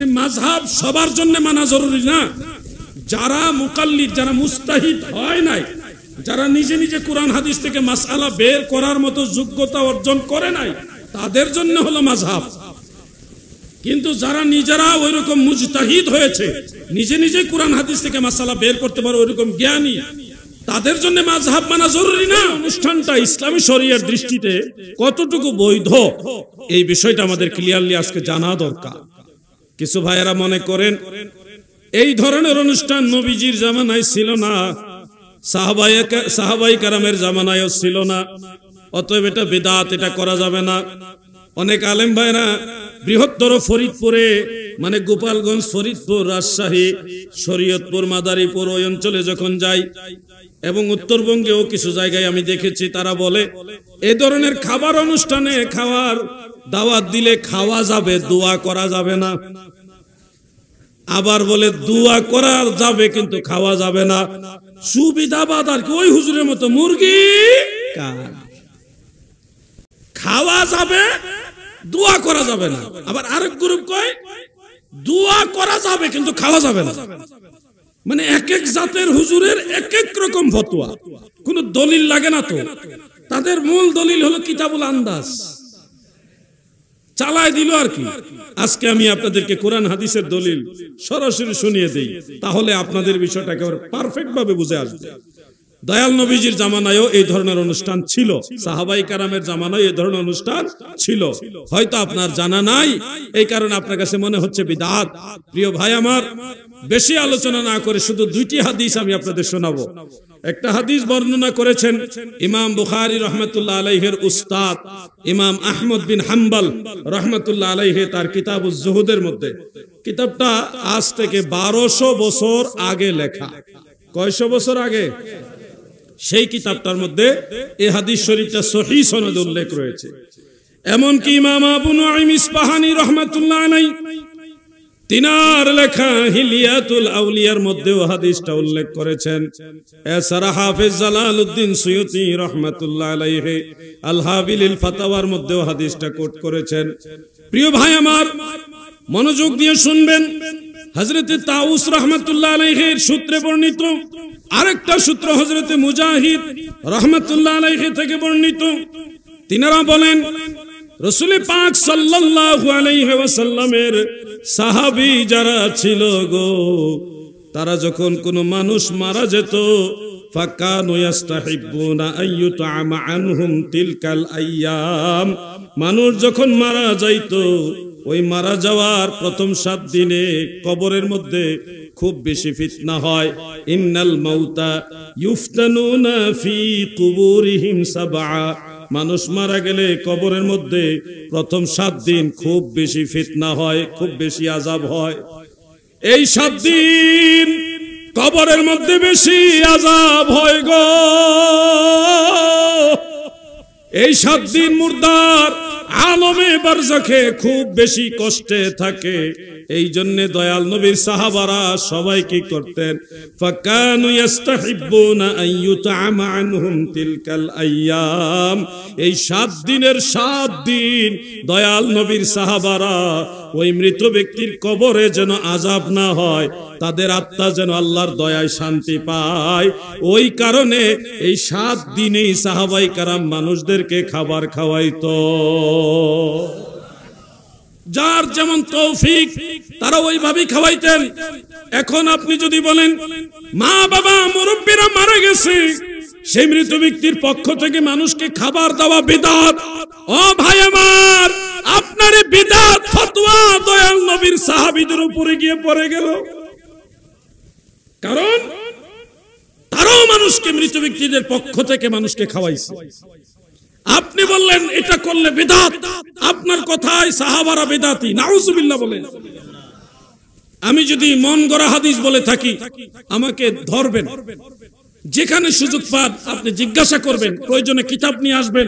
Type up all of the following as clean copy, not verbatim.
মাযহাব সবার জন্য মানা জরুরি না। যারা মুকাল্লিদ, যারা মুস্তাহিদ হয় নাই, যারা নিজে নিজে কোরআন হাদিস থেকে মাসআলা বের করার মতো যোগ্যতা অর্জন করে নাই, তাদের জন্য হলো মাযহাব। কিন্তু যারা নিজেরা ওইরকম মুজতাহিদ হয়েছে, নিজে নিজে কোরআন হাদিস থেকে মাসআলা বের করতে পারে, ওইরকম জ্ঞানী, তাদের জন্য মাযহাব মানা জরুরি না। অনুষ্ঠানটা ইসলামী শরীয়তের দৃষ্টিতে কতটুকু বৈধ, এই বিষয়টা আমাদের ক্লিয়ারলি আজকে জানা দরকার। কিছু ভাইয়েরা মনে করেন এই ধরনের অনুষ্ঠান নবীজির জামানায় ছিল না, সাহাবায়ে কেরামের জামানায়ও ছিল না, অতএব এটা বিদআত, এটা করা যাবে না। অনেক আলেম ভাইরা বৃহত্তর ফরিদপুরে, মানে গোপালগঞ্জ, ফরিদপুর, রাজশাহী, শরীয়তপুর, মাদারীপুর ওই অঞ্চলে যখন যাই, এবং উত্তরবঙ্গেও কিছু জায়গায় আমি দেখেছি, তারা বলে এই ধরনের খাবার অনুষ্ঠানে খাওয়ার দাওয়াত দিলে খাওয়া যাবে, দোয়া করা যাবে না। আবার বলে দোয়া করা যাবে কিন্তু খাওয়া যাবে না। সুবিধাবাদ আর কি, ওই হুজুরের মতো মুরগি খাওয়া যাবে, দোয়া করা যাবে না। আবার আরেক গ্রুপ কয় দোয়া করা যাবে কিন্তু খাওয়া যাবে না। মানে এক এক জাতের হুজুরের এক এক রকম ফতোয়া, কোনো দলিল লাগে না তো। তাদের মূল দলিল হলো কিতাবুল আন্দাজ, চালায় দিল আর কি। আজকে আমি আপনাদেরকে কোরআন হাদিসের দলিল সরাসরি শুনিয়ে দেই, তাহলে আপনাদের বিষয়টা একেবারে পারফেক্ট ভাবে বুঝে আসবে। দয়াল নবীজির জামানায়ও এই ধরনের অনুষ্ঠান ছিল, সাহাবায়ে কেরামের জামানায় এই ধরনের অনুষ্ঠান ছিল, হয়তো আপনার জানা নাই, এই কারণে আপনার কাছে মনে হচ্ছে বিদআত। প্রিয় ভাই আমার, বেশি আলোচনা না করে শুধু দুইটি হাদিস আমি আপনাদের শোনাবো। একটা হাদিস বর্ণনা করেছেন ইমাম বুখারী রাহমাতুল্লাহ আলাইহির উস্তাদ ইমাম আহমদ বিন হাম্বল রাহমাতুল্লাহ আলাইহি, তার কিতাবুজ জুহুদের মধ্যে। কিতাবটা আজ থেকে 1200 বছর আগে লেখা। কয়শো বছর আগে? সেই কিতাবটার মধ্যে এই হাদিস শরীফটা সহিহ সনদে উল্লেখ রয়েছে। এমনকি ইমাম আবু নুঈম ইসফাহানী রাহমাতুল্লাহ আলাইহি তিনার লেখা হিলিয়াতুল আউলিয়ার মধ্যেও হাদিসটা উল্লেখ করেছেন। এছাড়া হাফেজ জালালউদ্দিন সুয়ুতী রাহমাতুল্লাহ আলাইহি আল হাবিলিল ফাতাওয়ার মধ্যেও হাদিসটা কোট করেছেন। প্রিয় ভাই আমার, মনোযোগ দিয়ে শুনবেন। হযরতে তাউস রাহমাতুল্লাহ আলাইহির সূত্রে বর্ণিত আরেকটা সূত্র হযরতে মুজাহিদ রাহমাতুল্লাহ আলাইহি থেকে বর্ণিত। তিনারা বলেন রাসূল পাক সাল্লাল্লাহু আলাইহি ওয়াসাল্লামের সাহাবী যারা ছিল গো, তারা যখন কোনো মানুষ মারা যেত, ফাকানু ইস্তাহিব্বুনা আইয়ুতআমা আনহুম তিলকাল আইয়াম, মানুষ যখন মারা যাইতো, ওই মারা যাওয়ার প্রথম 7 দিনে কবরের মধ্যে খুব বেশি ফিতনা হয়। ইন্নাল মাউতা ইউফতানুনা ফি কুবুরিহিম সাবআ, মানুষ মারা গেলে কবরের মধ্যে প্রথম 7 দিন খুব বেশি ফিতনা হয়, খুব বেশি আযাব হয়। এই 7 দিন কবরের মধ্যে বেশি আযাব হয় গো। এই 7 দিন মুর্দার আলমে বারজাখে খুব বেশি কষ্টে থাকে। এই জন্য দয়াল নবীর সাহাবারা সবাই কি করতেন? ফাকানু ইস্তাহিব্বুনা আইয়ুতআমা আনহুম তিলকাল আইয়াম, এই 7 দিনের 7 দিন দয়াল নবীর সাহাবারা ওই মৃত ব্যক্তির কবরে যেন আযাব না হয়, তাদের আত্মা যেন আল্লাহর দয়ায় শান্তি পায়, ওই কারণে এই 7 দিনেই সাহাবায়ে কেরাম মানুষদেরকে খাবার খাওয়াইতো। যার যেমন তৌফিক তারা ওইভাবেই খাওয়াইতেন। এখন আপনি যদি বলেন মা বাবা মুরব্বীরা মারা গেছে, সেই মৃত ব্যক্তির পক্ষ থেকে মানুষকে খাবার দেওয়া বিদআত। ও ভাই আমার, আপনার বিদআত ফতোয়া দয়াল নবীর সাহাবীদের উপরে গিয়ে পড়ে গেল, কারণ তারাও মানুষকে, মৃত ব্যক্তিদের পক্ষ থেকে মানুষকে খাওয়াইছে। আপনি বললেন এটা করলে বিদআত, আপনার কথায় সাহাবারা বিদআতি, নাউজুবিল্লাহ বলেন। আমি যদি মন গড়া হাদিস বলে থাকি, আমাকে ধরবেন, যেখানে সুযোগ পান আপনি জিজ্ঞাসা করবেন, প্রয়োজনে কিতাব নিয়ে আসবেন,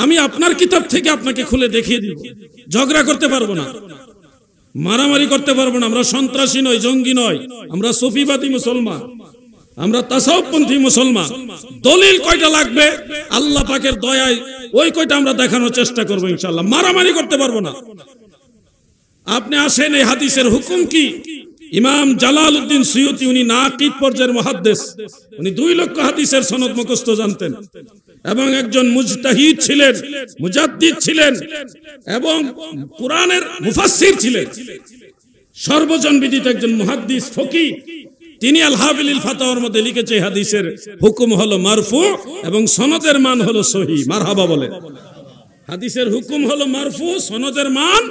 আমি আপনার কিতাব থেকে আপনাকে খুলে দেখিয়ে দিব। ঝগড়া করতে পারবো না, মারামারি করতে পারবো না। আমরা সন্ত্রাসী নয়, জঙ্গি নয়, আমরা সুফিবাদী মুসলমান, আমরা তাসাউফপন্থী মুসলমান। দলিল কয়টা লাগবে আল্লাহ পাকের দয়ায় ওই কয়টা আমরা দেখানোর চেষ্টা করবো ইনশাআল্লাহ। মারামারি করতে পারবো না। আপনি আসেন এই হাদিসের হুকুম কি? ইমাম জালালউদ্দিন সুয়ুতি উনি নাকিদ পর্যায়ের মুহাদ্দিস, উনি 2 লক্ষ হাদিসের সনদ মুখস্থ জানতেন এবং একজন মুজতাহিদ ছিলেন, মুজাদ্দিদ ছিলেন এবং কোরআনের মুফাসসির ছিলেন, সর্বজন বিদিত একজন মুহাদ্দিস ফকিহ। তিনি আল হাবিলিল ফাতাওয়ার মধ্যে লিখেছে হাদিসের হুকুম হলো মারফু এবং সনদের মান হলো সহিহ। মারহাবা বলেন। হাদিসের হুকুম হলো মারফু, সনদের মান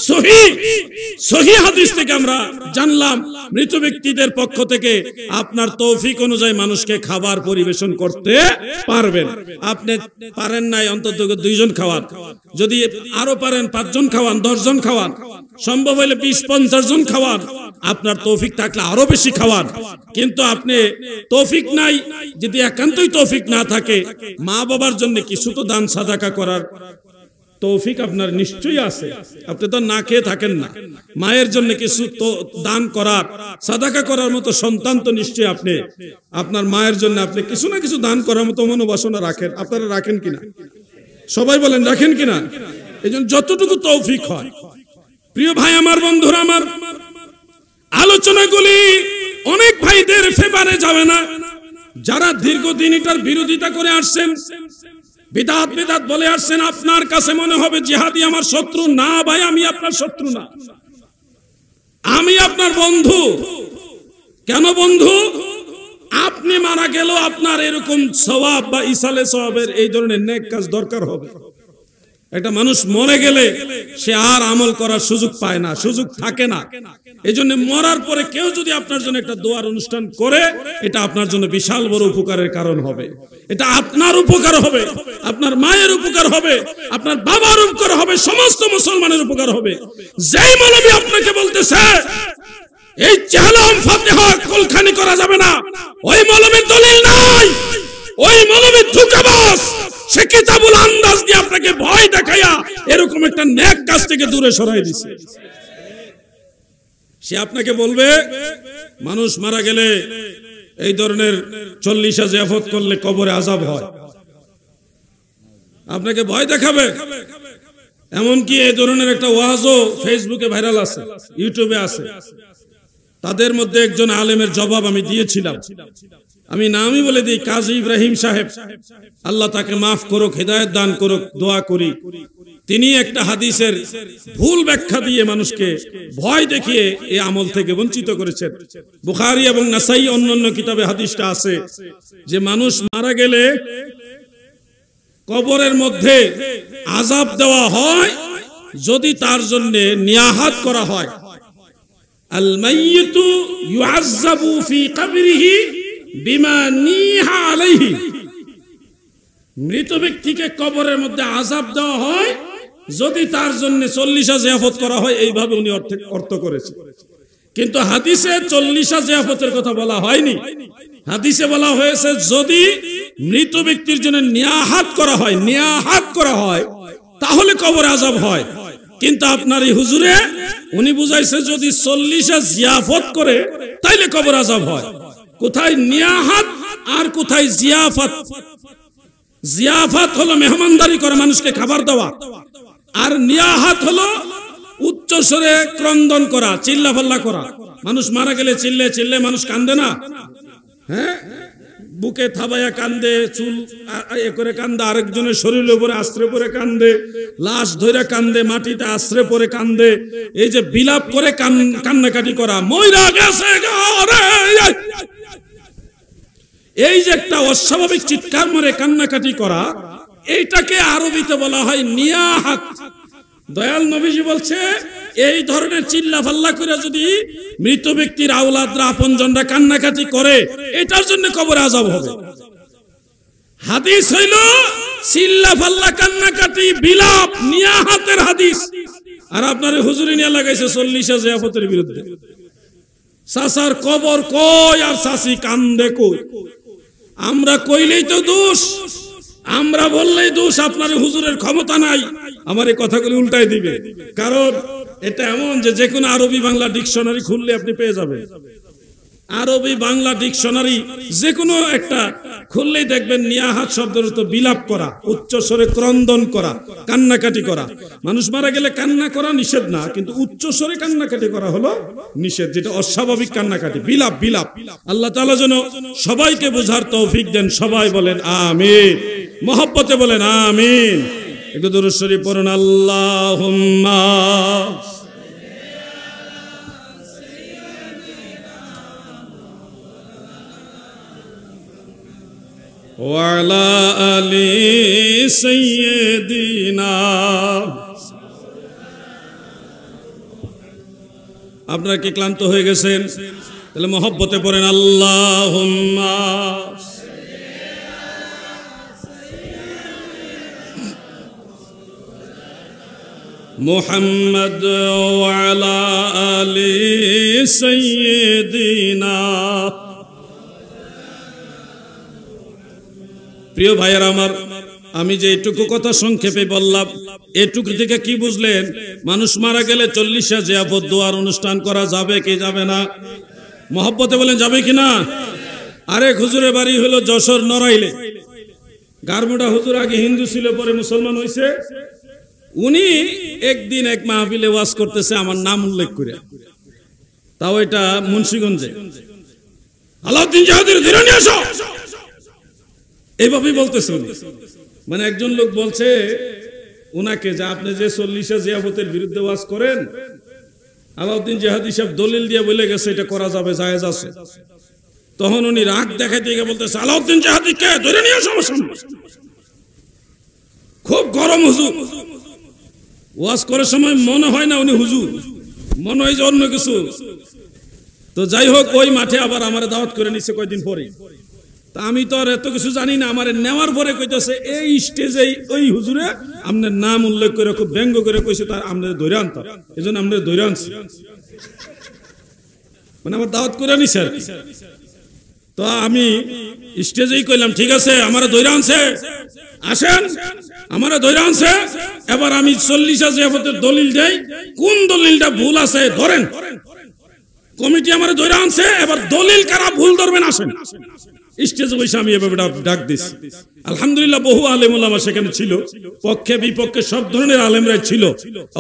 সহিহ। সহিহ হাদিস থেকে আমরা জানলাম মৃত ব্যক্তিদের পক্ষ থেকে আপনার তৌফিক অনুযায়ী মানুষকে খাবার পরিবেশন করতে পারবেন। আপনি পারেন নাই অন্তত 2 জন খাওয়ান, যদি আরো পারেন 5 জন খাওয়ান, 10 জন খাওয়ান, সম্ভব হলে 20-50 জন খাওয়ান, আপনার তৌফিক থাকলে আরো বেশি খাওয়ান। কিন্তু আপনি তৌফিক নাই, যদি একান্তই তৌফিক না থাকে, মা বাবার জন্য কিছু তো দান সাদাকা করার তৌফিক আপনার নিশ্চয়ই আছে। আপনি তো না খেয়ে থাকেন না, মায়ের জন্য কিছু তো দান করার, সাদাকা করার মতো সন্তান তো নিশ্চয়ই আপনি, আপনার মায়ের জন্য আপনি কিছু না কিছু দান করার মতো মনোবাসনা রাখেন। আপনারা রাখেন কিনা? সবাই বলেন রাখেন কিনা? এইজন্য যতটুকু তৌফিক হয়। প্রিয় ভাই আমার, বন্ধুরা আমার, আলোচনাগুলি অনেক ভাইদের ফেভারে যাবে না, যারা দীর্ঘদিন এটার বিরোধিতা করে আসছেন, বিদআত বিদআত বলে আসছেন। আপনার কাছে মনে হবে জিহাদি আমার শত্রু। না ভাই, আমি আপনার শত্রু না, আমি আপনার বন্ধু। কেন বন্ধু? আপনি মারা গেল আপনার এরকম সওয়াব বা ইসালে সওয়াবের এই ধরনের নেক কাজ দরকার হবে। একটা মানুষ মরে গেলে সে আর আমল করার সুযোগ পায় না, সুযোগ থাকে না। এজন্য মরার পরে কেউ যদি আপনার জন্য একটা দোয়ার অনুষ্ঠান করে, এটা আপনার জন্য বিশাল বড় উপকারের কারণ হবে। এটা আপনার উপকার হবে, আপনার মায়ের উপকার হবে, আপনার বাবার উপকার হবে, সমস্ত মুসলমানের উপকার হবে। যেই মৌলবী আপনাকে বলতেছে এই চেহলাম ফাতিহা কুলখানি করা যাবে না, ওই মৌলবীর দলিল নাই, ওই মৌলবী ধোঁকাবাজ। সে কিতাবুল আন্দাজ দিয়ে আপনাকে ভয় দেখাইয়া এরকম একটা নেক কাজ থেকে দূরে সরাই দিছে। সে আপনাকে বলবে মানুষ মারা গেলে এই ধরনের 40 জিয়াফত করলে কবরে আযাব হয়, আপনাকে ভয় দেখাবে। এমনকি এই ধরনের একটা ওয়াজও ফেসবুকে ভাইরাল আছে, ইউটিউবে আছে। তাদের মধ্যে একজন আলেমের জবাব আমি দিয়েছিলাম, আমি নামই বলে দিই, কাজী ইব্রাহিম সাহেব, আল্লাহ তাকে মাফ করুক, হেদায়েত দান করুক, দোয়া করি। তিনি একটা হাদিসের ভুল ব্যাখ্যা দিয়ে মানুষকে ভয় দেখিয়ে এই আমল থেকে বঞ্চিত করেছেন। বুখারী এবং নাসাই অন্যান্য কিতাবে হাদিসটা আছে যে মানুষ মারা গেলে কবরের মধ্যে আযাব দেওয়া হয় যদি তার জন্য নিয়াহাত করা হয়। আল মাইয়িতু ইউআযাবু ফি কবরিহি বিমা নিহা আলাইহি, মৃত ব্যক্তিকে কবরের মধ্যে আযাব দেওয়া হয় যদি তার জন্য 40 জিয়াফত করা হয়। এইভাবে উনি অর্থ করেছে, কিন্তু হাদিসে 40 জিয়াফতের কথা বলা হয়নি। হাদিসে বলা হয়েছে যদি মৃত ব্যক্তির জন্য নিয়াহাত করা হয়, নিয়াহাত করা হয়, তাহলে কবরে আযাব হয়। কিন্তু আপনার এই হুজুরে উনি বুঝাইছে যদি 40 জিয়াফত করে তাইলে কবর আযাব হয়। কোথায় নিয়াহাত আর কোথায় জিয়াফত? জিয়াফত হলো মেহমানদারি করা, মানুষকে খাবার দেওয়া, আর নিয়াহাত হলো উচ্চ স্বরে ক্রন্দন করা, চিল্লাফাল্লা করা। মানুষ মারা গেলে চিল্লে চিল্লে মানুষ কান্দে না? হ্যাঁ, বুকে থাবায়া কান্দে, চুল এ করে কান্দে, আরেকজনের শরীরের উপরে আশ্রয় পরে কান্দে, লাশ ধরে কান্দে, মাটিতে আশ্রয় পরে কান্দে। এই যে বিলাপ করে কান্নাকাটি করা, মইরা গেছে এই যে একটা অস্বাভাবিক চিৎকার মরে কান্নাকাটি করা, এইটাকে আরবিতে বলা হয় নিয়াহাত। দয়াল নবীজি বলছে এই ধরনের চিল্লাফাল্লা করে যদি মৃত ব্যক্তির আওলাদরা আপনজনরা কান্নাকাটি করে, এটার জন্য কবরে আযাব হবে। হাদিস হইল চিল্লাফাল্লা কান্নাকাটি বিলাপ নিয়াহাতের হাদিস, আর আপনার হুজুরি নিয়ে লাগাইছে 40 জিয়াফতের বিরুদ্ধে। চাচার কবর কই আর চাচি কান্দে কই? আমরা কইলেই তো দোষ, আমরা বললেই দোষ। আপনার হুজুরের ক্ষমতা নাই আমার এই কথাগুলি উল্টাই দিবে, কারণ এটা এমন যে কোনো আরবি বাংলা ডিকশনারি খুললে আপনি পেয়ে যাবেন। আরবি বাংলা ডিকশনারি যে কোনো একটা খুললেই দেখবেন নিয়াহাত শব্দের অর্থ বিলাপ করা, উচ্চ স্বরে ক্রন্দন করা, কান্নাকাটি করা। মানুষ মারা গেলে কান্না করা নিষেধ না, কিন্তু উচ্চ স্বরে কান্নাকাটি করা হলো নিষেধ, যেটা অস্বাভাবিক কান্নাকাটি, বিলাপ বিলাপ। আল্লাহ তাআলা যেন সবাইকে বোঝার তৌফিক দেন। সবাই বলেন আমিন, মহব্বতে বলেন আমিন। একটু দুরূদ শরীফ পড়ুন। আল্লাহুম্মা ওয়ালা আলি সাইয়্যিদিনা। আপনারা কি ক্লান্ত হয়ে গেছেন? তাহলে মহব্বতে পড়েন আল্লাহুম্মা মুহাম্মদ ওয়ালা আলি সাইয়্যিদিনা। প্রিয় ভাইয়েরা আমার, আমি যে এটুকু কথা সংক্ষেপে বললাম, এটুকু থেকে কি বুঝলেন? মানুষ মারা গেলে 40 জিয়াফত দোয়ার অনুষ্ঠান করা যাবে কি যাবে না? মহব্বতে বলেন যাবে কি না? আরেক হুজুরের বাড়ি হলো যশোর নড়াইলে। গারমুডা হুজুর আগে হিন্দু ছিল, পরে মুসলমান হয়েছে। উনি একদিন এক মাহফিলে ওয়াজ করতেছে, আমার নাম উল্লেখ করে, তাও এটা মুন্সিগঞ্জে। আলাউদ্দিন জাহাদের ধীরে নিয়ে আসো, এইভাবেই বলতেছে। মানে একজন লোক বলছে উনাকে যে আপনি যে 40 জিয়াফতের বিরুদ্ধে ওয়াজ করেন, আলাউদ্দিন জিহাদি সাহেব দলিল দিয়ে বলে গেছে এটা করা যাবে, জায়েজ আছে। তখন উনি রাগ দেখাইতে গিয়ে বলতেছে আলাউদ্দিন জিহাদিকে ধরে নিয়ে আসো। খুব গরম হুজুর। ওয়াজ করার সময় মনে হয় না উনি হুজুর, মনে হয় যে অন্য কিছু। তো যাই হোক, ওই মাঠে আবার আমার দাওয়াত করে নিচ্ছে কয়েকদিন পরে। তা আমি তো আর এত কিছু জানি না। আমার নেওয়ার পরে কইতেছে এই স্টেজে ওই হুজুরে আপনার নাম উল্লেখ করে খুব ব্যঙ্গ করে কইছে, তার আপনাদের ধরে আনতাম, এই জন্য আপনাদের ধরে আনছি। মানে আমার দাওয়াত করে নিছে আর কি। তো আমি স্টেজেই কইলাম ঠিক আছে, আমার ধরে আনছে, আসেন, আমার ধরে আনছে। এবার আমি 40 জিয়াফতের দলিল দেই, কোন দলিলটা ভুল আছে ধরেন। কমিটি আমার ধরে আনছে, এবার দলিল কারা ভুল ধরবেন আসেন। স্টেজে বসে আমি এভাবে ডাক দিছি। আলহামদুলিল্লাহ বহু আলেম ওলামা সেখানে ছিল, পক্ষে বিপক্ষে সব ধরনের আলেমরাই ছিল।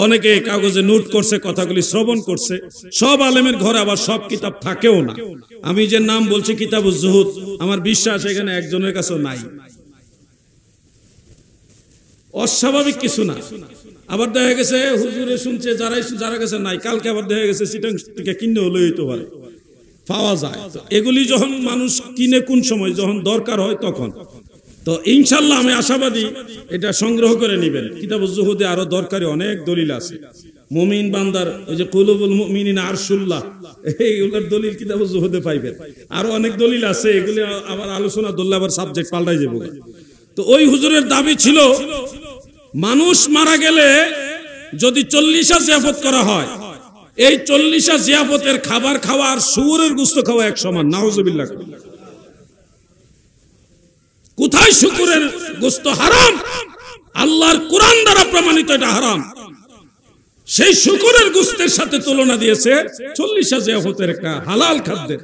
অনেকে কাগজে নোট করছে, কথাগুলি শ্রবণ করছে। সব আলেমের ঘরে আবার সব কিতাব থাকেও না। আমি যে নাম বলছি কিতাবুজ জুহুদ, আমার বিশ্বাস এখানে একজনের কাছেও নাই। অস্বাভাবিক কিছু না। আবার দেখা গেছে হুজুরে শুনছে, যারা কাছে নাই, কালকে আবার দেখা গেছে চিটাং থেকে কিনে হলে হইতে পারে, পাওয়া যায়। এগুলি যখন মানুষ কিনে কোন সময়, যখন দরকার হয় তখন। তো ইনশাল্লাহ আমি আশাবাদী এটা সংগ্রহ করে নেবেন। কিতাবুজ জুহুদে আরো দরকারি অনেক দলিল আছে। মুমিন বান্দার ওই যে কুলুবুল মুমিনিনা আরশুল্লাহ, এইগুলোর দলিল কিতাবুজ জুহুদে পাইবেন। আরো অনেক দলিল আছে, এগুলি আবার আলোচনা ধরলে আবার সাবজেক্ট পাল্টাই যাবে। তো ওই হুজুরের দাবি ছিল মানুষ মারা গেলে যদি 40 জিয়াফত করা হয়, এই 40 জিয়াফতের খাবার খাওয়া আর শুয়োরের গোশত খাওয়া এক সমান। নাউজুবিল্লাহ। কোথায় শুকুরের গোশত হারাম? আল্লাহর কোরআন দ্বারা প্রমাণিত এটা হারাম। সেই শুকুরের গোশতের সাথে তুলনা দিয়েছে 40 জিয়াফতের একটা হালাল খাদ্যের।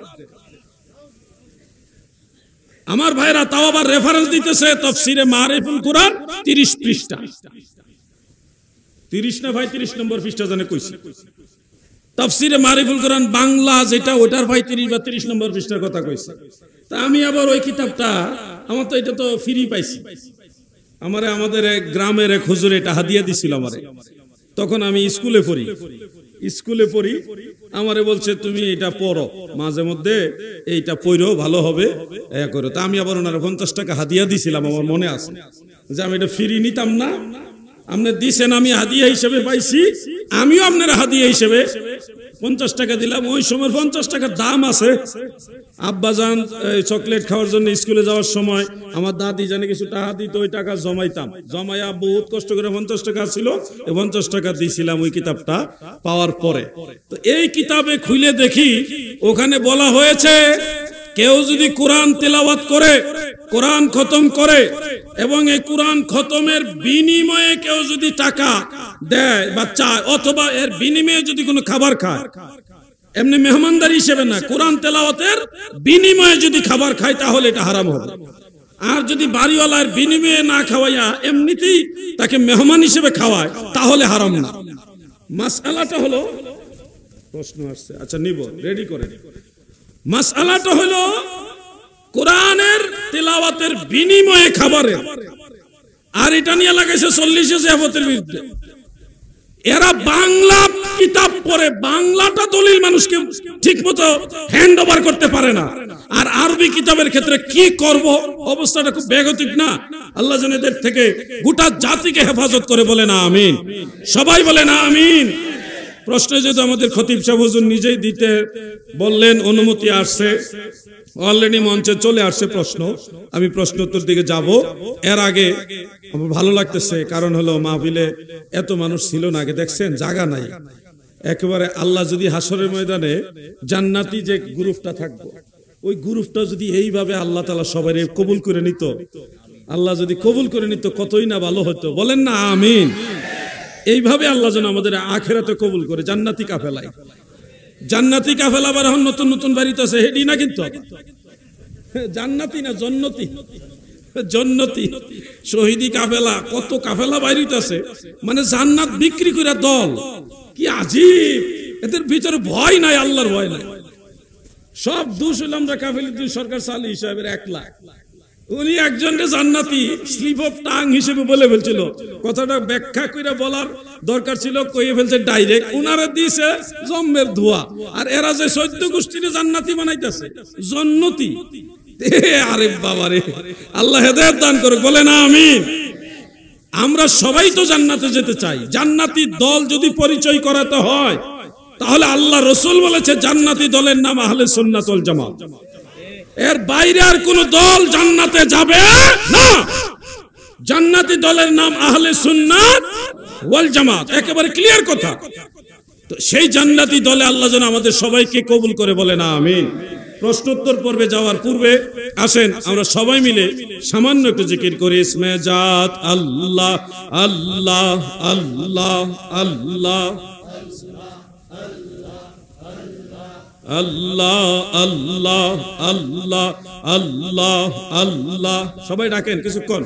আমার ভাইরা তাও আবার রেফারেন্স দিতেছে তাফসীরে মারিফুল কোরআন 30 পৃষ্ঠা। 30 না ভাই, 30 নম্বর পৃষ্ঠা জানে কইছি। তাফসীরে মারিফুল কোরআন বাংলা যেটা, ওটার ভাই 30 বা 30 নম্বর পৃষ্ঠার কথা কইছে। তা আমি আবার ওই কিতাবটা, আমার তো এটা তো ফ্রি পাইছি। আমাদের এক গ্রামের এক হুজুর এটা হাদিয়া দিছিল আমারে। তখন আমি স্কুলে পড়ি। আমারে বলছে তুমি এটা পড়ো, মাঝে মধ্যে এইটা পড়ো, ভালো হবে করো। তা আমি আবার ওনার 50 টাকা হাদিয়া দিছিলাম। আমার মনে আছে যে আমি এটা ফ্রি নিতাম না, আপনি দিছেন, আমি হাদিয়া হিসেবে পাইছি, আমিও আপনার হাদিয়া হিসেবে 50 টাকা দিলাম। ওই সময় 50 টাকার দাম আছে। আব্বাজান চকলেট খাওয়ার জন্য স্কুলে যাওয়ার সময় আমার দাদি জানে কিছু টাকা দিত, ওই টাকা জমাইয়া বহুত কষ্ট করে 50 টাকা ছিল, 50 টাকা দিয়েছিলাম ওই কিতাবটা পাওয়ার পরে। তো এই কিতাবে খুলে দেখি ওখানে বলা হয়েছে কেউ যদি কোরআন তেলাওয়াত করে, কোরআন খতম করে, এবং এই কোরআন খতমের বিনিময়ে কেউ যদি টাকা দেয় বা চায়, অথবা এর বিনিময়ে যদি কোনো খাবার খায়, এমনি মেহমানদারি হিসেবে না, কোরআন তেলাওয়াতের বিনিময়ে যদি খাবার খায় তাহলে এটা হারাম হবে। আর যদি বাড়িওয়ালার বিনিময়ে না খাওয়াইয়া এমনিতেই তাকে মেহমান হিসেবে খাওয়ায় তাহলে হারাম না। মাসআলাটা হলো, প্রশ্ন আসছে, আচ্ছা নিব, রেডি করে। মাসআলাটা হলো কোরআনের তেলাওয়াতের বিনিময়ে খাবারের, আর এটা নিয়ে লাগাইছে 40 জিয়াফতের বিরুদ্ধে। এরা বাংলা কিতাব পড়ে, বাংলাটা দলিল মানুষকে ঠিক মতো হ্যান্ড ওভার করতে পারে না, আর আরবি কিতাবের ক্ষেত্রে কি করব, অবস্থাটা খুব বেগতিক না? আল্লাহ যেন এদের থেকে গোটা জাতিকে হেফাজত করে, বলে না আমিন। সবাই বলে না আমিন। প্রশ্ন যেহেতু আমাদের খতিব সাহেব হুজুর নিজেই দিতে বললেন, অনুমতি আসছে, অলরেডি মঞ্চে চলে আসছে প্রশ্ন, আমি প্রশ্ন উত্তর দিকে যাব। এর আগে আমার ভালো লাগতেছে, কারণ হলো মাহফিলে এত মানুষ ছিল না, আগে দেখছেন জায়গা নাই একেবারে। আল্লাহ যদি হাসরের ময়দানে জান্নাতি যে গ্রুপটা থাকবো, ওই গ্রুপটা যদি এইভাবে আল্লাহ তাআলা সবাই কবুল করে নিত, আল্লাহ যদি কবুল করে নিত কতই না ভালো হতো, বলেন না আমিন। এইভাবে আল্লাহ যেন আমাদের আখিরাতে কবুল করে, জান্নাতি কাফেলায়। জান্নাতি কাফেলা আবার এখন নতুন নতুন বাড়িতে আছে, হেডি না কিন্তু জান্নাতি না, জন্নতি, জন্নতি শহীদি কাফেলা, কত কাফেলা বাইরিতে আছে, মানে জান্নাত বিক্রি করে দল। কি আজীব, এদের ভিতরে ভয় নাই, আল্লাহর ভয় নাই। সব দোষ হইল আমরা কাফেলি, সরকার সালি হিসাবের 1 লাখ, উনি একজনকে জান্নাতি স্লিপ অফ টাং হিসেবে বলে ফেলছিল, কথাটা ব্যাখ্যা করে বলার দরকার ছিল, কইয়ে ফেলছে ডাইরেক্ট, উনারে দিয়েছে জম্মের ধোয়া। আর এরা যে 14 গোষ্ঠীরে জান্নাতি বানাইতেছে, জন্নতি। আরে বাবারে, আল্লাহ হেদায়েত দান করুক, বলে না আমিন। আমরা সবাই তো জান্নাতে যেতে চাই। জান্নাতি দল যদি পরিচয় করাতে হয়, তাহলে আল্লাহ রাসূল বলেছে জান্নাতি দলের নাম আহলে সুন্নাত ওয়াল জামাত। এর বাইরে আর কোন দল জান্নাতে যাবে না। জান্নাতি দলের নাম আহলে সুন্নাত ওয়াল জামাত, একেবারে ক্লিয়ার কথা। তো সেই জান্নাতি দলে আল্লাহ যেন আমাদের সবাইকে কবুল করে, বলে না আমিন। প্রশ্নোত্তর পর্বে যাওয়ার পূর্বে আসেন আমরা সবাই মিলে সামান্য একটু জিকির করি। ইসমে জাত আল্লাহ আল্লাহ আল্লাহ আল্লাহ আল্লাহ আল্লাহ আল্লাহ আল্লাহ আল্লাহ, সবাই ডাকেন কিছুক্ষণ।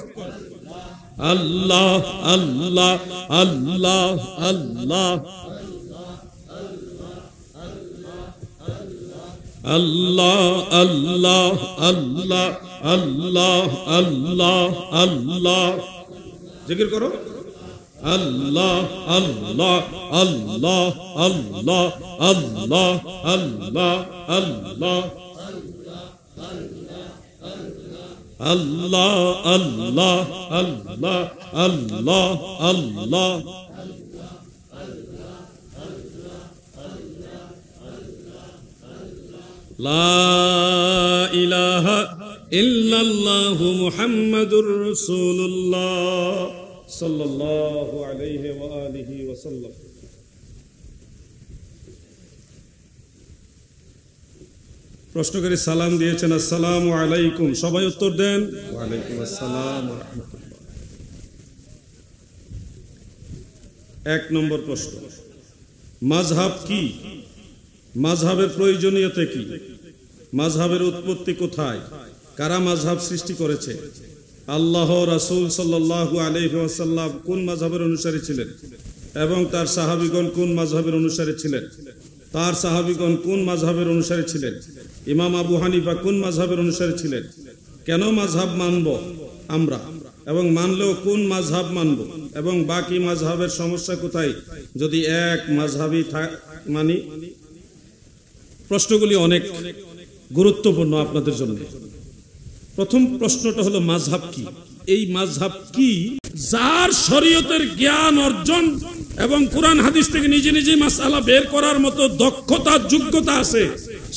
আল্লাহ আল্লাহ আল্লাহ আল্লাহ আল্লাহ আল্লাহ আল্লাহ আল্লাহ আল্লাহ আল্লাহ, জিকির করো। আল্লাহ আল্লাহ আল্লাহ আল্লাহ আল্লাহ আল্লাহ আল্লাহ আল্লাহ আল্লাহ আল্লাহ আল্লাহ আল্লাহ লা ইলাহা ইল্লাল্লাহু মুহাম্মাদুর রাসূলুল্লাহ সাল্লাল্লাহু আলাইহি ওয়া আলিহি ওয়া সাল্লাম। প্রশ্নকারী সালাম দিয়েছেন, আসসালামু আলাইকুম, সবাই উত্তর দেন। ওয়া আলাইকুম আসসালাম ওয়া রাহমাতুল্লাহ। 1 নম্বর প্রশ্ন, মাযহাব কি? মাযহাবের প্রয়োজনীয়তা কি? মাযহাবের উৎপত্তি কোথায়? কারা মাযহাব সৃষ্টি করেছে? আল্লাহ রাসূল সাল্লাল্লাহু আলাইহি ওয়াসাল্লাম কোন মাযহাবের অনুসারী ছিলেন এবং তার সাহাবীগণ কোন মাযহাবের অনুসারী ছিলেন? তার সাহাবীগণ কোন মাযহাবের অনুসারী ছিলেন? ইমাম আবু হানিফা কোন মাযহাবের অনুসারী ছিলেন? কেন মাযহাব মানব আমরা, এবং মানলেও কোন মাযহাব মানব, এবং বাকি মাযহাবের সমস্যা কোথায় যদি এক মাযহাবই মানি? প্রশ্নগুলি অনেক গুরুত্বপূর্ণ আপনাদের জন্য। প্রথম প্রশ্নটা হলো মাযহাব কি? এই মাযহাব কি? যার শরীয়তের জ্ঞান অর্জন এবং কোরআন হাদিস থেকে নিজে নিজে মাসআলা বের করার মতো দক্ষতা যোগ্যতা আছে,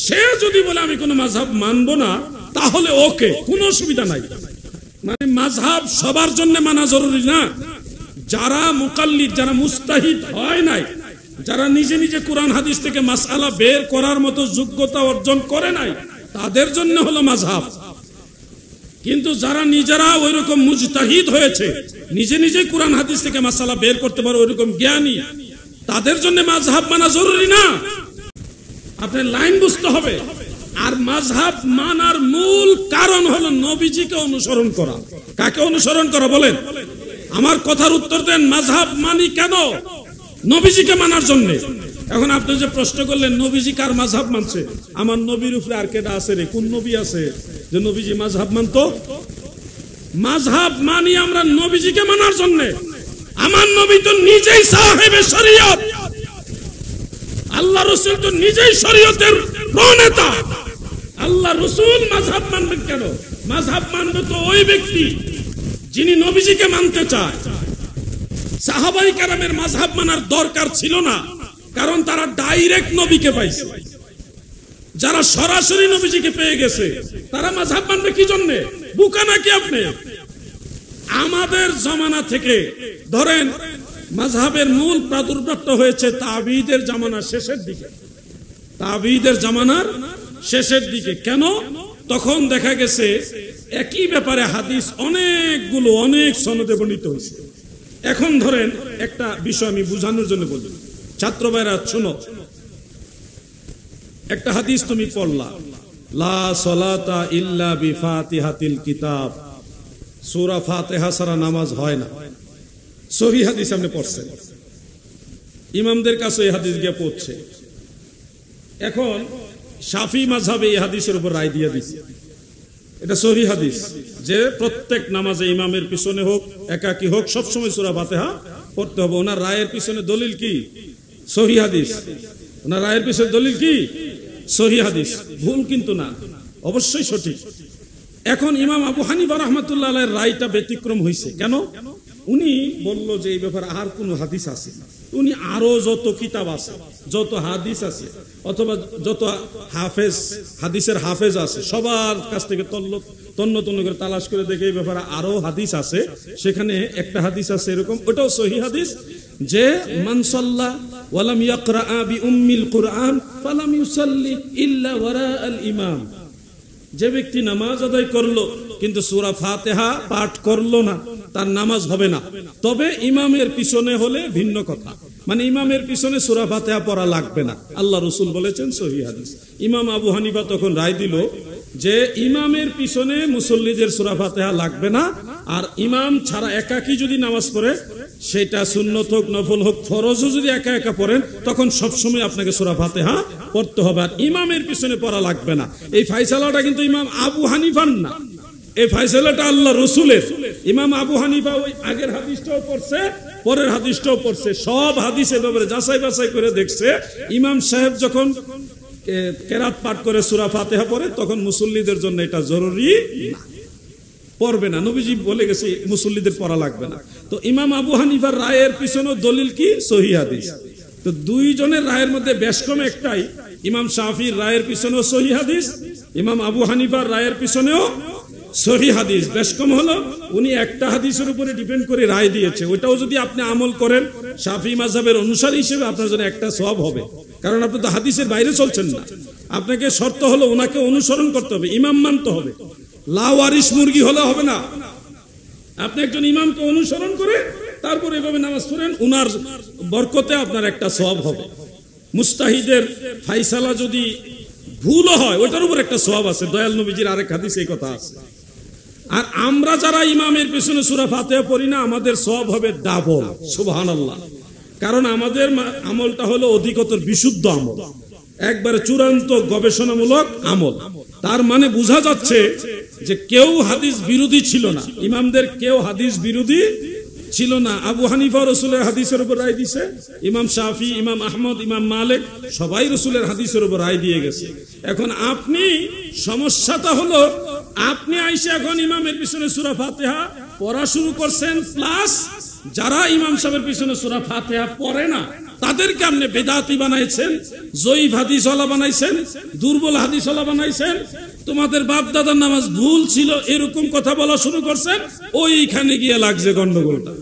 সে যদি বলে আমি কোনো মাযহাব মানব না, তাহলে ওকে, কোনো অসুবিধা নাই। মানে মাযহাব সবার জন্য মানা জরুরি না। যারা মুকাল্লিদ, যারা মুস্তাহিদ হয় নাই, যারা নিজে নিজে কোরআন হাদিস থেকে মাসআলা বের করার মতো যোগ্যতা অর্জন করে নাই, তাদের জন্য হলো মাযহাব। কিন্তু যারা নিজেরা ওইরকম মুজতাহিদ হয়েছে, নিজে নিজে কোরআন হাদিস থেকে মাসআলা বের করতে পারে, ওইরকম জ্ঞানী, তাদের জন্য মাযহাব মানা জরুরি না। আপনার লাইন বুঝতে হবে। আর মাযহাব মানার মূল কারণ হলো নবীজিকে অনুসরণ করা। কাকে অনুসরণ করা বলেন? আমার কথার উত্তর দেন। মাযহাব মানি কেন? নবীজিকে মানার জন্য। এখন আপনি যে প্রশ্ন করলেন নবীজি কার মাযহাব মানছে, আমার নবীর উপরে আর কেডা আছে রে? কোন নবী আছে যে নবীজি মাযহাব মানতো? মাযহাব মানি আমরা নবীজিকে মানার জন্য। আমার নবী তো নিজেই সাহেবে শরীয়ত, আল্লাহ রাসূল তো নিজেই শরীয়তের প্রণেতা। আল্লাহ রাসূল মাযহাব মানবেন কেন? মাযহাব মানবে তো ওই ব্যক্তি যিনি নবীজিকে মানতে চায়। সাহাবায়ে কেরামের মাযহাব মানার দরকার ছিল না, কারণ তারা ডাইরেক্ট নবীকে পাইছে। যারা সরাসরি নবীজিকে পেয়ে গেছে তারা মাযহাব মানবে কি জন্য? বুকা নাকি আপনি? আমাদের জমানা থেকে ধরেন মাযহাবের মূল প্রাদুর্ভাবটা হয়েছে তাবিঈদের জামানার শেষের দিকে। তাবিঈদের জামানার শেষের দিকে কেন? তখন দেখা গেছে একই ব্যাপারে হাদিস অনেকগুলো অনেক সনদে বর্ণিত হয়েছে। এখন ধরেন একটা বিষয় আমি বোঝানোর জন্য বলি, ছাত্র ভাইরা শোনো। একটা হাদিস তুমি পড়লা, লা সলাতা ইল্লা বিফাতিহাতিল কিতাব, সূরা ফাতিহা ছাড়া নামাজ হয় না। সহিহ হাদিস আপনি পড়ছেন, ইমামদের কাছে এই হাদিস গিয়ে পড়ছে। এখন শাফি মাযহাবে এই হাদিসের উপর রায় দিয়ে দিছে, এটা সহিহ হাদিস, যে প্রত্যেক নামাজে ইমামের পিছনে হোক একাকী হোক সবসময় সূরা ফাতিহা পড়তে হবে। ওনার রায়ের পিছনে দলিল কি? সহিহ হাদিস। ওনার রায়ের পিছনে দলিল কি? সহিহ হাদিস। ভুল কিন্তু না, অবশ্যই সঠিক। এখন ইমাম আবু হানিফা রাহমাতুল্লাহ আলাইহির রায়টা ব্যতিক্রম হয়েছে। কেন? উনি বলল যে এই ব্যাপারে আর কোন হাদিস আছে? উনি আরো যত কিতাব আছে, যত হাদিস আছে, অথবা যত হাফেজ, হাদিসের হাফেজ আছে, সবার কাছ থেকে তন্ন করে তালাশ করে দেখে এই ব্যাপারে আরো হাদিস আছে। সেখানে একটা হাদিস আছে এরকম, ওটাও সহিহ হাদিস, যে মান সাল্লা ওয়ালাম ইয়াকরা বি উম্মিল কুরআন ফালাম ইউসাল্লি ইল্লা ওয়ারা আল ইমাম। যে ব্যক্তি নামাজ আদায় করলো কিন্তু সূরা ফাতিহা পাঠ করলো না, তার নামাজ হবে না। তবে ইমামের পিছনে হলে ভিন্ন কথা, মানে ইমামের পিছনে সূরা ফাতিহা পড়া লাগবে না, আল্লাহ রাসূল বলেছেন, সহিহ হাদিস। ইমাম আবু হানিফা তখন রায় দিল যে ইমামের পিছনে মুসল্লিদের সূরা ফাতিহা লাগবে না, আর ইমাম ছাড়া একাকী যদি নামাজ পড়ে, সেটা সুন্নত হোক নফল হোক ফরজও যদি একা একা পড়েন, তখন সবসময় আপনাকে সূরা ফাতিহা পড়তে হবে, আর ইমামের পিছনে পড়া লাগবে না। এই ফায়সালাটা কিন্তু ইমাম আবু হানিফার না, এই ফায়সালাটা আল্লাহ রাসূলের। ইমাম আবু হানিফা ওই আগের হাদিসটাও পড়ছে, পরের হাদিসটাও পড়ছে, সব হাদিসের ব্যাপারে যাচাই বাছাই করে দেখছে। ইমাম সাহেব যখন কেরাত পাঠ করে সূরা ফাতিহা পড়ে, তখন মুসল্লিদের জন্য এটা জরুরি না, পড়বে না। নবীজি বলে গেছে মুসল্লিদের পড়া লাগবে না। তো ইমাম আবু হানিফার রায়ের পিছনে দলিল কি? সহিহ হাদিস। তো দুইজনের রায়ের মধ্যে বেশ কম একটাই, ইমাম শাফির রায়ের পিছনেও সহিহ হাদিস, ইমাম আবু হানিফার রায়ের পিছনেও সহিহ হাদিস। বেশ কম হলো উনি একটা হাদিসের উপরে ডিপেন্ড করে রায় দিয়েছে, ওইটাও যদি আপনি আমল করেন শাফি মাযহাবের অনুসারী হিসেবে, আপনার জন্য একটা সওয়াব হবে, কারণ আপনি তো হাদিসের বাইরে চলছেন না। আপনাকে শর্ত হলো ওনাকে অনুসরণ করতে হবে, ইমাম মানতে হবে। লাওয়ারিস মুরগি হলে হবে না, আপনি একজন ইমামকে অনুসরণ করে তারপর এভাবে নামাজ পড়েন, উনার বরকতে আপনার একটা সওয়াব হবে। মুস্তাহিদের ফায়সালা যদি ভুলও হয়, ওটার উপর একটা সওয়াব আছে। দয়াল নবীজির আরেক হাদিসে এই কথা আছে। আর আমরা যারা ইমামের পিছনে সূরা ফাতিহা পড়ি না, আমাদের সওয়াব হবে ডাবল। সুবহানাল্লাহ। কারণ আমাদের আমলটা হলো অধিকতর বিশুদ্ধ আমল, একবারে চূড়ান্ত গবেষণামূলক আমল। তার মানে বোঝা যাচ্ছে যে কেউ হাদিস বিরোধী ছিল না, ইমামদের কেউ হাদিস বিরোধী ছিল না। আবু হানিফা রাসূলের হাদিসের উপর রায় দিয়েছে, ইমাম শাফি, ইমাম আহমদ, ইমাম মালিক সবাই রাসূলের হাদিসের উপর রায় দিয়ে গেছে। এখন আপনি, সমস্যাটা হলো আপনি আইসা এখন ইমামের পিছনে সূরা ফাতিহা পড়া শুরু করছেন, প্লাস যারা ইমাম সাহেবের পিছনে সূরা ফাতিহা পড়ে না তাদেরকে আপনি বেদাতি বানাইছেন, জয়ীফ হাদিসওয়ালা বানাইছেন, দুর্বল হাদিসওয়ালা বানাইছেন, তোমাদের বাপ দাদার নামাজ ভুল ছিল, এরকম কথা বলা শুরু করছেন। ওইখানে গিয়ে লাগছে গন্ডগোলটা।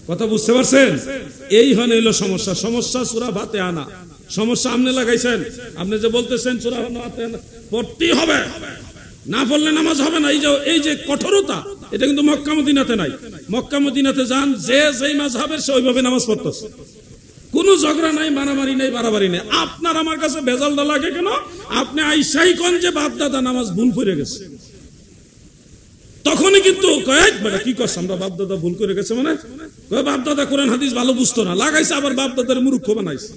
কথা বুঝতে পারছেন? এই হলো সমস্যা। সমস্যা সূরা ফাতিহা না, সমস্যা আপনি লাগাইছেন। আপনি যে বলতেছেন সূরা ফাতিহা পড়তেই হবে, না পড়লে নামাজ হবে না, এই যে কঠোরতা, এটা কিন্তু মক্কা মদিনাতে নাই। মক্কা মদিনাতে যান, যে যেই মাযহাবের সে ওইভাবে নামাজ পড়তেছে। কোনো ঝগড়া নাই, মারামারি নাই, বাড়াবাড়ি নাই। আপনার আমার কাছে ভেজালটা লাগে কেন? আপনি আইসাই কোন যে বাপ দাদা নামাজ ভুল করে গেছে, তখনই কিন্তু কয়েক বেটা কি করছে, আমরা বাপ দাদা ভুল করে গেছে মানে বাপ দাদা কোরআন হাদিস ভালো বুঝতো না, লাগাইছে আবার বাপ দাদার মূর্খ বানাইছে।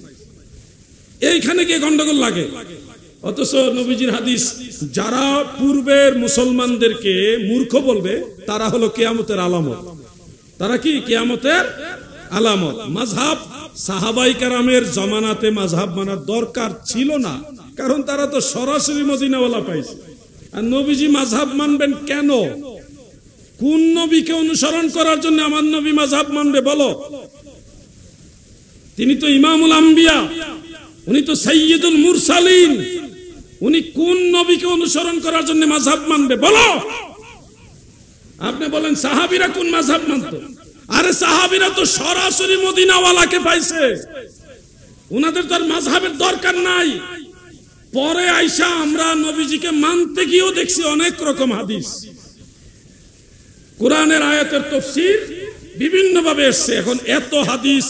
এইখানে গিয়ে গন্ডগোল লাগে। অথচ নবীজির হাদিস যারা পূর্বের মুসলমানদেরকে মূর্খ বলবে তারা হলো কিয়ামতের আলামত। তারা কি? কিয়ামতের আলামত। মাযহাব সাহাবায়ে কেরামের জামানাতে মাযহাব মানার দরকার ছিল না, কারণ তারা তো সরাসরি মদিনাওয়ালা পাইছে। আর নবীজি মাযহাব মানবেন কেন? কোন নবীকে অনুসরণ করার জন্য আমার নবী মাযহাব মানবে বলো? তিনি তো ইমামুল আম্বিয়া, উনি তো সাইয়্যিদুল মুরসালিন। উনি কোন নবীকে অনুসরণ করার জন্য মাযহাব মানবে বলো? আপনি বলেন সাহাবীরা কোন মাযহাব মানতো? আরে সাহাবীরা তো সরাসরি মদিনাওয়ালাকে পাইছে, উনাদের তো আর মাযহাবের দরকার নাই। পরে আইসা আমরা নবীজিকে মানতে গিয়েও দেখছি অনেক রকম হাদিস, কোরআনের আয়াতের তাফসীর বিভিন্ন ভাবে এসেছে। এখন এত হাদিস,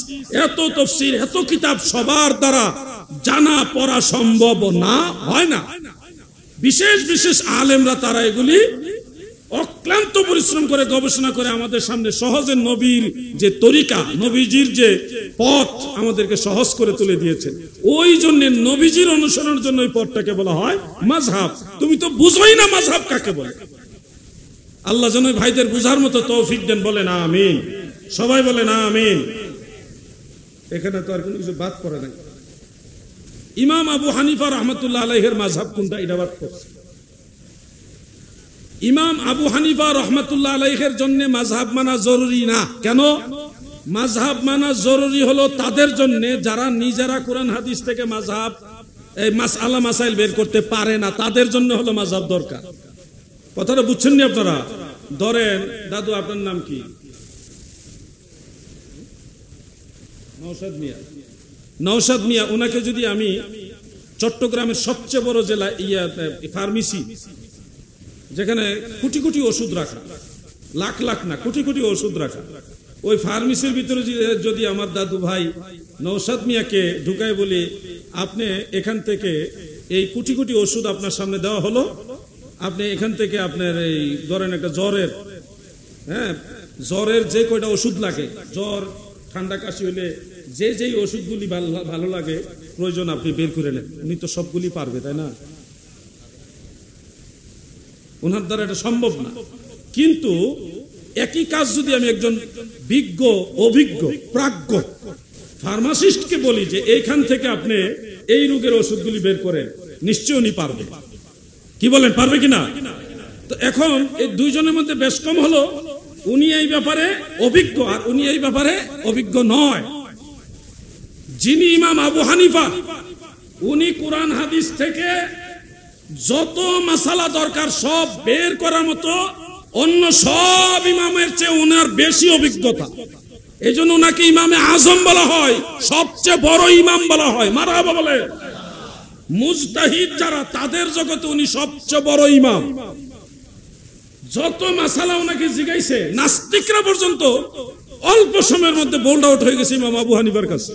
এত তাফসীর, এত কিতাব সবার দ্বারা জানা পড়া সম্ভব না, হয় না। বিশেষ বিশেষ আলেমরা তারা এগুলি অক্লান্ত পরিশ্রম করে গবেষণা করে আমাদের সামনে সহজে নবীর যে তরিকা, নবীজির যে পথ আমাদেরকে সহজ করে তুলে দিয়েছেন। ওই জন্য নবীজির অনুসরণের জন্য ওই পথটাকে বলা হয় মাযহাব। তুমি তো বুঝোই না মাযহাব কাকে বলে। আল্লাহ যেন ভাইদের বুঝার মতো তৌফিক দেন, বলেন আমিন। সবাই বলেন আমিন। এখানে তো আর কোনো কিছু বাদ করে নাই। ইমাম আবু হানিফা রাহমাতুল্লাহ আলাইহির মাযহাব কোনটা, এটা বাদ করছে। ইমাম আবু হানিফা রাহমাতুল্লাহ আলাইহির জন্য মাযহাব মানা জরুরি না। কেন? মাযহাব মানা জরুরি হলো তাদের জন্য যারা নিজেরা কোরআন হাদিস থেকে মাযহাব এই মাসআলা মাসাইল বের করতে পারে না, তাদের জন্য হলো মাযহাব দরকার। কথাটা বুঝছেন নি আপনারা? ধরেন দাদু, আপনার নাম কি? নওশাদ মিয়া। নওশাদ মিয়া, ওনাকে যদি আমি চট্টগ্রামের সবচেয়ে বড় জেলা ফার্মেসি, যেখানে কোটি কোটি ওষুধ রাখা, লাখ লাখ না কোটি কোটি ওষুধ রাখা, ওই ফার্মেসির ভিতরে যদি আমার দাদু ভাই নওশাদ মিয়াকে ঢুকায় বলি, আপনি এখান থেকে এই কোটি কোটি ওষুধ আপনার সামনে দেওয়া হলো, আপনি এখান থেকে আপনার এই ধরেন একটা জ্বরের, হ্যাঁ জ্বরের যে কয়টা ওষুধ লাগে, জ্বর ঠান্ডা কাশি হলে যে যেই ওষুধগুলি ভালো লাগে প্রয়োজন আপনি বের করে নেন। উনি তো সবগুলি পারবে, তাই না? ওনার দ্বারা এটা সম্ভব না। কিন্তু একই কাজ যদি আমি একজন বিজ্ঞ, অভিজ্ঞ, প্রাজ্ঞ ফার্মাসিস্টকে বলি যে এইখান থেকে আপনি এই রোগের ওষুধগুলি বের করেন, নিশ্চয়ই উনি পারবে। কি বলেন, পারবে কিনা? তো এখন এই দুইজনের মধ্যে বেশ কম হলো, উনি এই ব্যাপারে অভিজ্ঞ আর উনি এই ব্যাপারে অভিজ্ঞ নয়। যিনি ইমাম আবু হানিফা, উনি কোরআন হাদিস থেকে যত মাসালা দরকার সব বের করার মতো অন্য সব ইমামের চেয়ে ওনার বেশি অভিজ্ঞতা। এই জন্য ওনাকে ইমামে আজম বলা হয়, সবচেয়ে বড় ইমাম বলা হয়। মারহাবা বলে। মুজতাহিদ যারা, তাদের জগতে উনি সবচেয়ে বড় ইমাম। যত মাসালা ওনাকে জিগাইছে, নাস্তিকরা পর্যন্ত অল্প সময়ের মধ্যে বোল্ড আউট হয়ে গেছে ইমাম আবু হানিফার কাছে।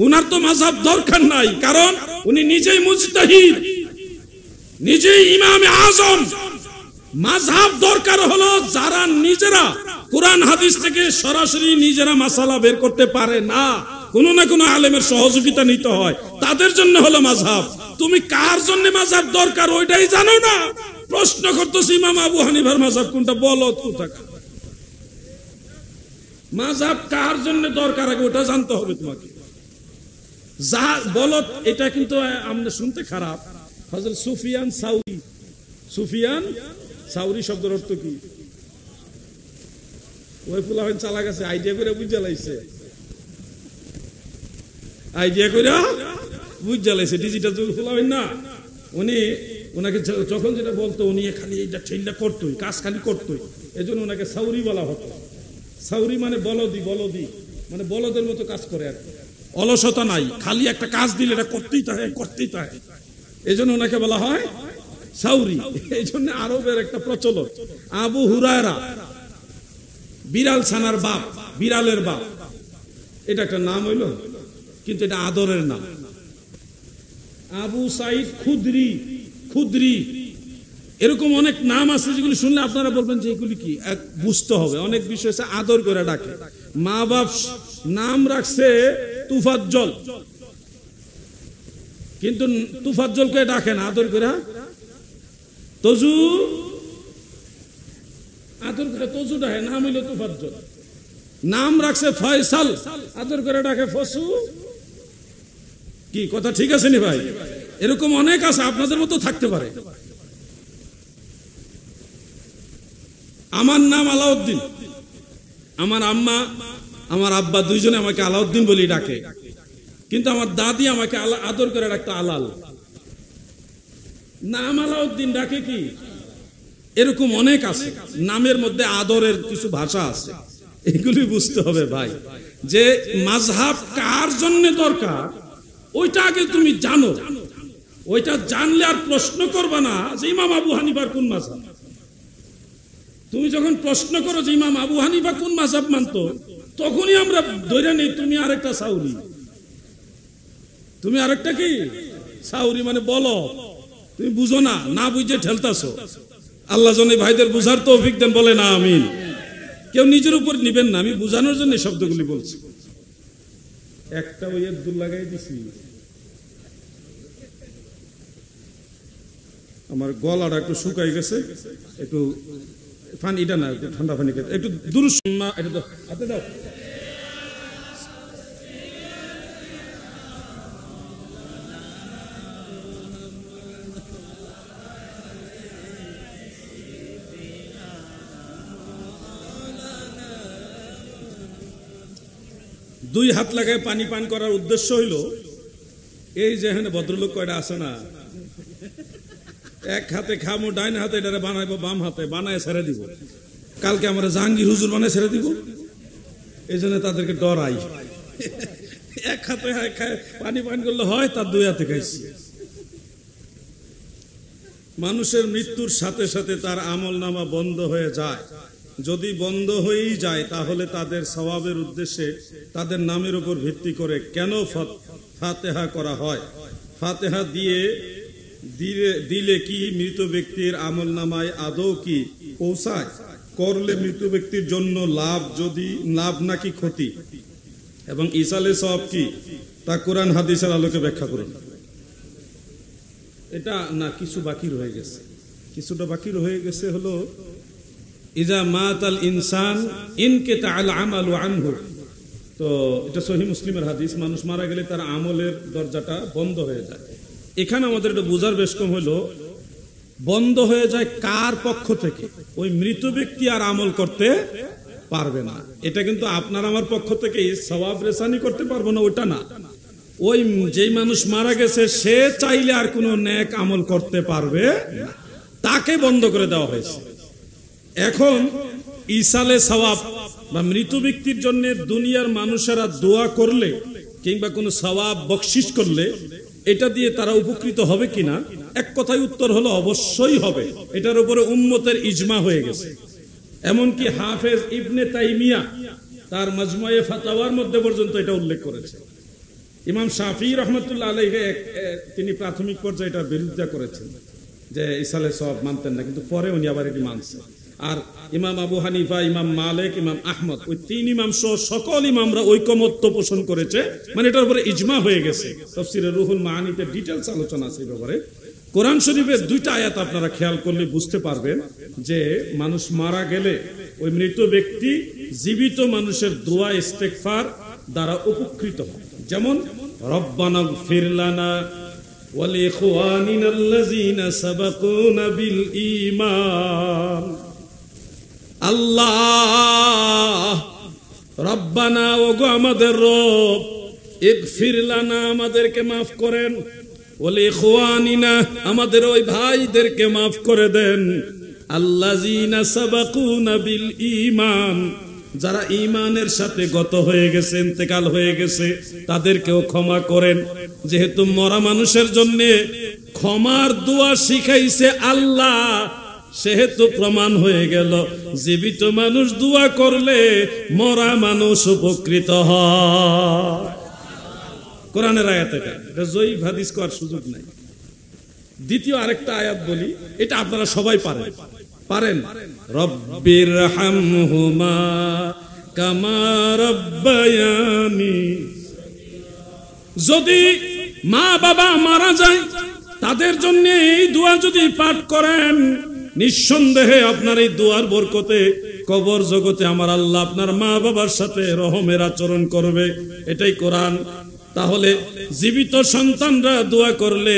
উনার তো মাযহাব দরকার নাই, কারণ উনি নিজেই মুজতাহিদ, নিজেই ইমামে আজম। মাযহাব দরকার হলো যারা নিজেরা কোরআন হাদিস থেকে সরাসরি নিজেরা মাসালা বের করতে পারে না, কোনো না কোনো আলেমের সহযোগিতা নিতে হয়, তাদের জন্য হলো মাযহাব। তুমি কার জন্য মাযহাব দরকার ওইটাই জানো না, প্রশ্ন করতেছি ইমাম আবু হানিফার মাযহাব কোনটা বলো। মাযহাব কার জন্য দরকার আগে ওটা জানতে হবে তোমাকে। যা বলো এটা কিন্তু আমরা শুনতে খারাপ। হযরত সুফিয়ান সাউরি, সুফিয়ান সাউরি শব্দের অর্থ কি? ওই ফুলাফান চালা গেছে, আইডিয়া করে বুঝ জ্বালাইছে, আইডিয়া করে বুঝ জ্বালাইছে। ডিজিটাল যুগ ফুলাফান না, উনি ওনাকে যখন যেটা বলতো উনি খালি এইটা ঠেলটা করতোই, কাজ খালি করতোই, এই জন্য ওনাকে সাউরি বলা হতো। সাউরি মানে বলদি, বলদি মানে বলদের মতো কাজ করে, আর অলসতা নাই, খালি একটা কাজ দিলে এটা করতেই থাকে, করতেই থাকে, এই জন্য ওনাকে বলা হয় সাউরি। এই জন্য আরবের একটা প্রচলন, আবু হুরায়রা বিড়াল ছানার বাপ, বিড়ালের বাপ, এটা একটা নাম হইল। কিন্তু এটা আদরের নাম। আবু সাইদ খুদরি, খুদরি, এরকম অনেক নাম আছে যেগুলি শুনলে আপনারা বলবেন যে এগুলি কি, বুঝতে হবে। অনেক বিষয় আছে আদর করে ডাকে। মা বাপ নাম রাখছে তুফাজ্জল, কিন্তু তুফাজ্জলকে ডাকে না, আদর করে তজু, আদর করে তজু ডাকে, নাম হইল তুফাজ্জল। নাম রাখছে ফয়সাল, আদর করে ডাকে ফসু। কি কথা ঠিক আছে নি ভাই? এরকম অনেক আছে, আপনাদের মতো থাকতে পারে। আমার নাম আলাউদ্দিন, আমার আম্মা আমার আব্বা দুইজনে আমাকে আলাউদ্দিন বলি ডাকে, কিন্তু আমার দাদি আমাকে আদর করে ডাকতো আলাল। নাম আলাউদ্দিন ডাকে কি? এরকম অনেক আছে। নামের মধ্যে আদরের কিছু ভাষা আছে, এগুলি বুঝতে হবে ভাই। যে মাযহাব কার জন্য দরকার ওইটা আগে তুমি জানো। ওইটা জানলে আর প্রশ্ন করবা না যে ইমাম আবু হানিফার কোন মাযহাব। তুমি যখন প্রশ্ন করো যে ইমাম আবু হানিফা কোন মাযহাব মানতো, তখনই আমরা ধরে নেই তুমি আরেকটা সাউরি, তুমি আরেকটা কি সাউরি, মানে বলো তুমি বুঝো না, না বুঝে ঠেলতাছো। আল্লাহ জানে ভাইদের বুঝার তৌফিক দেন, বলে না আমিন। কেউ নিজের উপর নিবেন না, আমি বুঝানোর জন্য শব্দগুলি বলছি। একটা ওই দুল লাগাই দিছি, আমার গলাটা একটু শুকাই গেছে, একটু পানিটা না, একটু ঠান্ডা পানি খেতে, একটু দুরুস এটা দাও, হাতে দাও। দুই হাত লাগায় পানি পান করার উদ্দেশ্য হইল এই যে এখানে ভদ্রলোক কয়টা আছে না, এক হাতে খামো, ডাইন হাতে এটা বানাইবো, বাম হাতে বানায় ছেড়ে দিব। কালকে আমরা জাহাঙ্গীর হুজুর বানায় ছেড়ে দিব, এই জন্য তাদেরকে ডরাই। এক হাতে পানি পান করলে হয়, তার দুই হাতে খাইছি। মানুষের মৃত্যুর সাথে সাথে তার আমল নামা বন্ধ হয়ে যায়। যদি বন্ধ হয়েই যায় তাহলে তাদের সওয়াবের উদ্দেশ্যে তাদের নামের উপর ভিত্তি করে কেন ফাতেহা করা হয়? ফাতেহা দিলে কি মৃত ব্যক্তির আমল নামায় আদৌ কি পৌঁছায়? করলে মৃত ব্যক্তির জন্য লাভ নাকি ক্ষতি? এবং ইসালে সওয়াব কি, তা কোরআন হাদিসের আলোকে ব্যাখ্যা করুন। এটা না কিছু বাকি রয়ে গেছে, কিছুটা বাকি রয়ে গেছে হলো ইজা মাতাল ইনসান ইনকিতাআল আমালু আনহু। তো এটা সহিহ মুসলিমের হাদিস, মানুষ মারা গেলে তার আমলের দরজাটা বন্ধ হয়ে যায়। এখানে আমাদের এটা বোঝার বেশ কম হলো, বন্ধ হয়ে যায় কার পক্ষ থেকে? ওই মৃত ব্যক্তি আর আমল করতে পারবে না। এটা কিন্তু আপনার আমার পক্ষ থেকে সওয়াব রেসানি করতে পারবো না, ওটা না। ওই যেই মানুষ মারা গেছে সে চাইলে আর কোনো নেক আমল করতে পারবে না, তাকে বন্ধ করে দেওয়া হয়েছে। এখন ইসালে সওয়াব বা মৃত ব্যক্তির জন্য দুনিয়ার মানুষেরা দোয়া করলে কিংবা কোনো সওয়াব বকশিশ করলে এটা দিয়ে তারা উপকৃত হবে কিনা, এক কথায় উত্তর হলো অবশ্যই হবে। এটার উপরে উম্মতের ইজমা হয়ে গেছে। এমনকি হাফেজ ইবনে তাইমিয়া তার মাজমুয়ে ফাতাওয়ার মধ্যে পর্যন্ত এটা উল্লেখ করেছে। ইমাম শাফি রহমতুল্লাহ আলাইহি তিনি প্রাথমিক পর্যায়ে এটার বিরোধিতা করেছেন, যে ইসালে সওয়াব মানতেন না, কিন্তু পরে উনি আবার এটি মানছেন। আর ইমাম আবু হানিফা, ইমাম মালিক, ইমাম আহমদ, ওই তিন ইমাম সহ সকল ইমামরা ঐকমত্য পোষণ করেছে, মানে এটার উপরে ইজমা হয়ে গেছে। তাফসীরে রুহুল মাআনিতে ডিটেইলস আলোচনা আছে এই ব্যাপারে। কোরআন শরীফের দুইটা আয়াত আপনারা খেয়াল করলে বুঝতে পারবেন যে মানুষ মারা গেলে ওই মৃত ব্যক্তি জীবিত মানুষের দোয়া ইস্তেগফার দ্বারা উপকৃত হয়। যেমন রব্বানা গফির লানা ওয়া লিইখওয়ানিনাল্লাযীনা সাবাকুনা বিল ঈমান। আল্লাহ রব্বানা, ওগো আমাদের রব, ইগফির লানা, আমাদেরকে মাফ করেন, ওয়া লিইখওয়ানিনা, আমাদের ওই ভাইদেরকে মাফ করে দেন, আল্লাযীনা সাবাকুনা বিল ঈমান, যারা ঈমানের সাথে গত হয়ে গেছে, ইন্তেকাল হয়ে গেছে, তাদেরকেও ক্ষমা করেন। যেহেতু মরা মানুষের জন্য ক্ষমার দোয়া শিখাইছে আল্লাহ, সেহেতু প্রমাণ হয়ে গেল জীবিত মানুষ দোয়া করলে মরা মানুষ উপকৃত হয়। কোরআনের আয়াত এটা জয়ীফ হাদিস করার সুযোগ নাই। দ্বিতীয় আরেকটা আয়াত বলি, এটা আপনারা সবাই পারেন। রব্বির হামহুমা কামা রাব্বায়ানি। যদি মা বাবা মারা যায় তাদের জন্য এই দোয়া যদি পাঠ করেন, নিঃসন্দেহে আপনার এই দোয়ার বরকতে কবর জগতে আমার আল্লাহ আপনার মা বাবার সাথে রহমের আচরণ করবে। এটাই কোরআন। তাহলে জীবিত সন্তানরা দোয়া করলে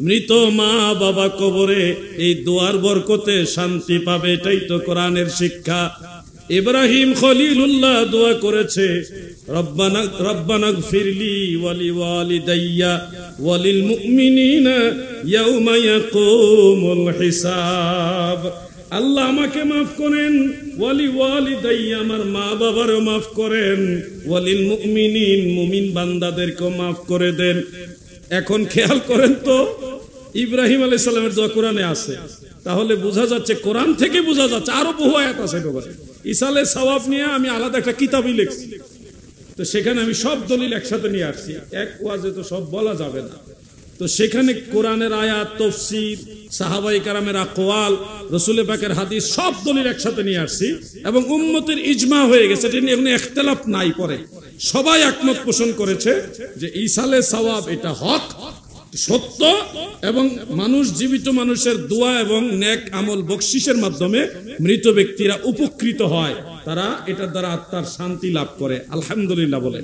মৃত মা বাবা কবরে এই দোয়ার বরকতে শান্তি পাবে। এটাই তো কোরআনের শিক্ষা। ইব্রাহিম খলিলুল্লাহ দোয়া করেছে, রব্বানা গফিরলি ওয়ালি ওয়ালিদাইয়া ওয়ালিল মুমিনিনা ইয়াউমা ইয়াকুমুল হিসাব। আল্লাহ আমাকে মাফ করেন, ওয়ালি ওয়ালিদাইয়া আমার মা বাবারও মাফ করেন, ওয়ালিল মুমিনিন মুমিন বান্দাদেরকেও মাফ করে দেন। এখন খেয়াল করেন তো, ইব্রাহিম আলাইহিস সালামের দোয়া কোরআনে আছে, তাহলে বোঝা যাচ্ছে, কোরআন থেকে বোঝা যাচ্ছে, আরো বহু আয়াত আছে ব্যাপারে। ঈসা আলাইহিস সওয়াব নিয়ে আমি আলাদা একটা কিতাবই লিখছি, তো সেখানে আমি সব দলিল একসাথে নিয়ে আসছি। এক ওয়াজে তো সব বলা যাবে না, তো সেখানে কোরআনের আয়াত, তাফসীর, সাহাবায়ে কেরামের আকওয়াল, রাসূল পাকের হাদিস, সব দলিল একসাথে নিয়ে আসছি এবং উম্মতের ইজমা হয়ে গেছে, এটা নিয়ে কোনো ইখতিলাফ নাই। পরে সবাই একমত পোষণ করেছে যে ঈসা আলাইহিস সওয়াব এটা হক, সত্য, এবং মানুষ, জীবিত মানুষের দোয়া এবং নেক আমল বকশিসের মাধ্যমে মৃত ব্যক্তিরা উপকৃত হয়, তারা এটার দ্বারা আত্মার শান্তি লাভ করে। আলহামদুলিল্লাহ বলে।